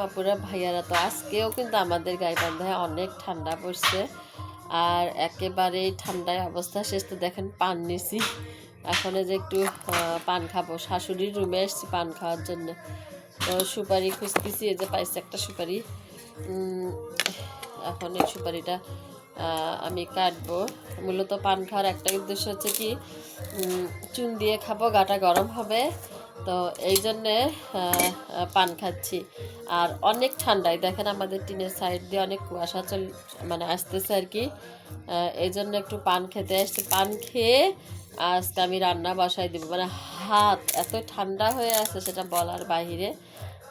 আপুরা ভাইয়ারা, তো আজকেও কিন্তু আমাদের গাইবান্ধায় অনেক ঠান্ডা পড়ছে আর একেবারেই ঠান্ডায় অবস্থা শেষ। তো দেখেন পান নিছি, এখন যে একটু পান খাবো। শাশুড়ির রুমে এসেছি পান খাওয়ার জন্য। তো সুপারি খুঁজতেছি, এই যে পাইছি একটা সুপারি। এখন এই সুপারিটা আমি কাটবো। মূলত পান খাওয়ার একটা উদ্দেশ্য হচ্ছে কি, চুন দিয়ে খাবো, গাটা গরম হবে। তো এই জন্যে পান খাচ্ছি। আর অনেক ঠান্ডায় দেখেন আমাদের টিনের সাইড দিয়ে অনেক কুয়াশা মানে আসতেছে আর কি। এই জন্য একটু পান খেতে আসছি। পান খেয়ে আজকে আমি রান্না বসাই দিব। মানে হাত এত ঠান্ডা হয়ে আছে সেটা বলার বাহিরে।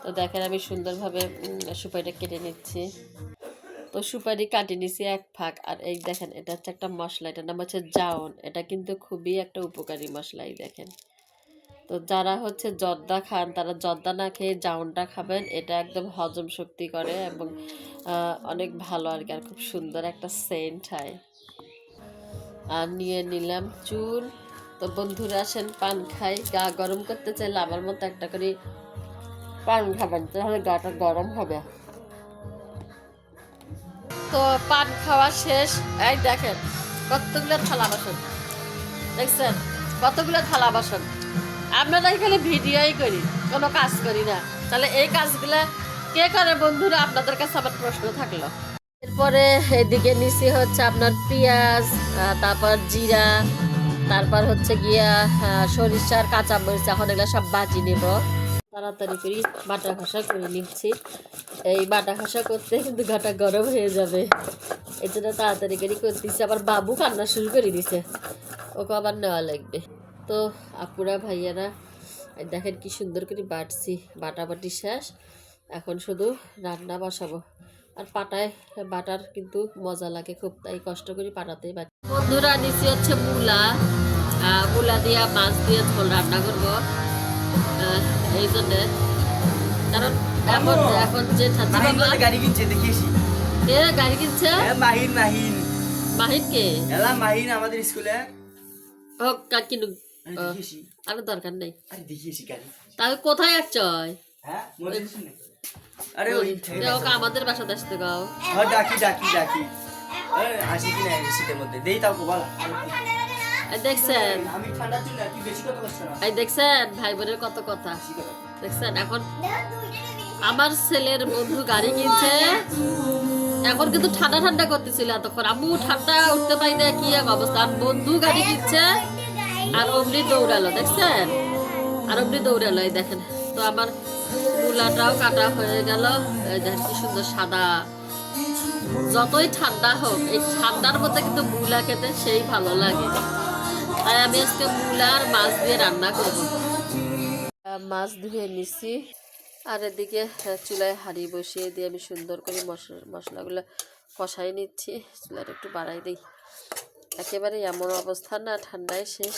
তো দেখেন আমি সুন্দরভাবে সুপারিটা কেটে নিচ্ছি। তো সুপারি কাটিয়ে নিছি এক ফাঁক। আর এই দেখেন এটা হচ্ছে একটা মশলা, এটার নাম হচ্ছে জাউন। এটা কিন্তু খুবই একটা উপকারী মশলাই দেখেন। তো যারা হচ্ছে জর্দা খান তারা জর্দা না খেয়ে জাউনটা খাবেন। এটা একদম হজম শক্তি করে এবং অনেক ভালো আর কি। আর খুব সুন্দর একটা সেন্ট হয়। আর নিয়ে নিলাম চুল। তো বন্ধুরা আসেন পান খাই। গা গরম করতে চাইলে আমার মতো একটা করে পান খাবেন, তাহলে গাটা গরম হবে। তো পান খাওয়া শেষ। এই দেখেন কতগুলো থালা বাসন, দেখছেন কতগুলো থালা বাসন। আপনারা এখানে ভিডিওই করি, কোনো কাজ করি না। তাহলে এই কাজগুলা কে করে বন্ধুরা, আপনাদের কাছে আমার প্রশ্ন থাকলো। এরপরে এদিকে নিচে হচ্ছে আপনার পেঁয়াজ, তারপর জিরা, তারপর হচ্ছে গিয়া সরিষার কাঁচামরিচ। এখন এগুলো সব বাজি নেব। তাড়াতাড়ি করে বাটা ঘষা করে নিচ্ছি। এই বাটা ঘষা করতে কিন্তু গাটা গরম হয়ে যাবে, এই জন্য তাড়াতাড়ি করে করতেছি। আবার বাবু কান্না শুরু করে দিছে, ওকে আবার নেওয়া লাগবে। তো আপুরা ভাইয়ারা দেখেন কি সুন্দর করে বাটছি। বাটাবাটি শেষ, এখন শুধু রান্না বসাবো। আর পাটায় বাটার কিন্তু মজা লাগে খুব, তাই কষ্ট করে পাটাতেই বাটি। বন্ধুরা নিচে হচ্ছে মূলা, মূলা দিয়া মাছ দিয়ে ঝোল রান্না করবো। এই জন্যে, কারণ এখন এখন যে গাড়ি কিনছে দেখিয়েছি। এ গাড়ি কিনছে মাহিন মাহিন মাহিন কে এলা মাহিন আমাদের স্কুলে ও কিনু। আর দরকার নেই, আরে দেখিয়েছি গাড়ি। তাহলে কোথায় যাচ্ছ? হ্যাঁ আরে ওই ওকে আমাদের বাসাতে আসতে গাও। হ্যাঁ ডাকি ডাকি ডাকি আসি কি না শীতের মধ্যে দেই তাও বলা। দেখছেন আমি ঠান্ডা চুল কি বেশি কথা বলছ না। এই দেখছেন ভাই বোনের কত কথা দেখছেন। এখন আমার ছেলের বন্ধু গাড়ি কিনছে, এখন কিন্তু ঠান্ডা ঠান্ডা করতেছিল তখন। আম্মু ঠান্ডা উঠতে পারি না, কি এক অবস্থা। আর বন্ধু গাড়ি কিনছে আর অমনি দৌড়ালো, দেখছেন, আর অমনি দৌড়ালো। এই দেখেন তো আমার মূলাটাও কাটা হয়ে গেল। এই দেখেন কি সুন্দর সাদা। যতই ঠান্ডা হোক এই ঠান্ডার মধ্যে কিন্তু মূলা খেতে সেই ভালো লাগে। তাই আমি আজকে মূলা আর মাছ দিয়ে রান্না করব। মাছ ধুয়ে নিছি। আর এদিকে চুলায় হাঁড়ি বসিয়ে দিয়ে আমি সুন্দর করে মশলাগুলো কষাই নিচ্ছি। চুলাটা একটু বাড়াই দিই, একেবারে এমন অবস্থা না ঠান্ডায় শেষ।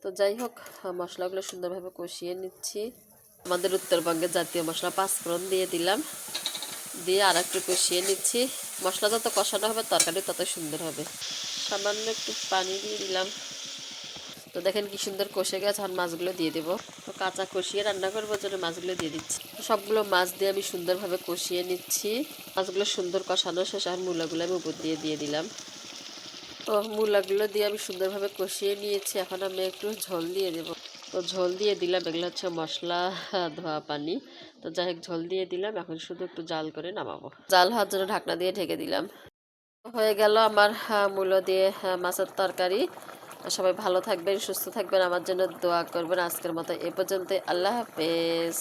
তো যাই হোক মশলাগুলো সুন্দরভাবে কষিয়ে নিচ্ছি। আমাদের উত্তরবঙ্গের জাতীয় মশলা পাঁচফোড়ন দিয়ে দিলাম, দিয়ে আর একটু কষিয়ে নিচ্ছি। মশলা যত কষানো হবে তরকারি তত সুন্দর হবে। সামান্য একটু পানি দিয়ে দিলাম। তো দেখেন কি সুন্দর কষে গেছে। আর মাছগুলো দিয়ে দেবো। তো কাঁচা কষিয়ে রান্না করবো জন্য মাছগুলো দিয়ে দিচ্ছি। সবগুলো মাছ দিয়ে আমি সুন্দরভাবে কষিয়ে নিচ্ছি। মাছগুলো সুন্দর কষানো শেষ। আর মূলাগুলো আমি উপর দিয়ে দিলাম। তো মূলাগুলো দিয়ে আমি সুন্দরভাবে কষিয়ে নিয়েছি। এখন আমি একটু ঝোল দিয়ে দেবো। তো ঝোল দিয়ে দিলাম, এগুলো হচ্ছে মশলা ধোয়া পানি। তো যাই হোক ঝোল দিয়ে দিলাম, এখন শুধু একটু জাল করে নামাবো। জাল হওয়ার জন্য ঢাকনা দিয়ে ঢেকে দিলাম। হয়ে গেল আমার মূলো দিয়ে মাছের তরকারি। সবাই ভালো থাকবেন, সুস্থ থাকবেন, আমার জন্য দোয়া করবেন। আজকের মতো এ পর্যন্ত, আল্লাহ হাফেজ।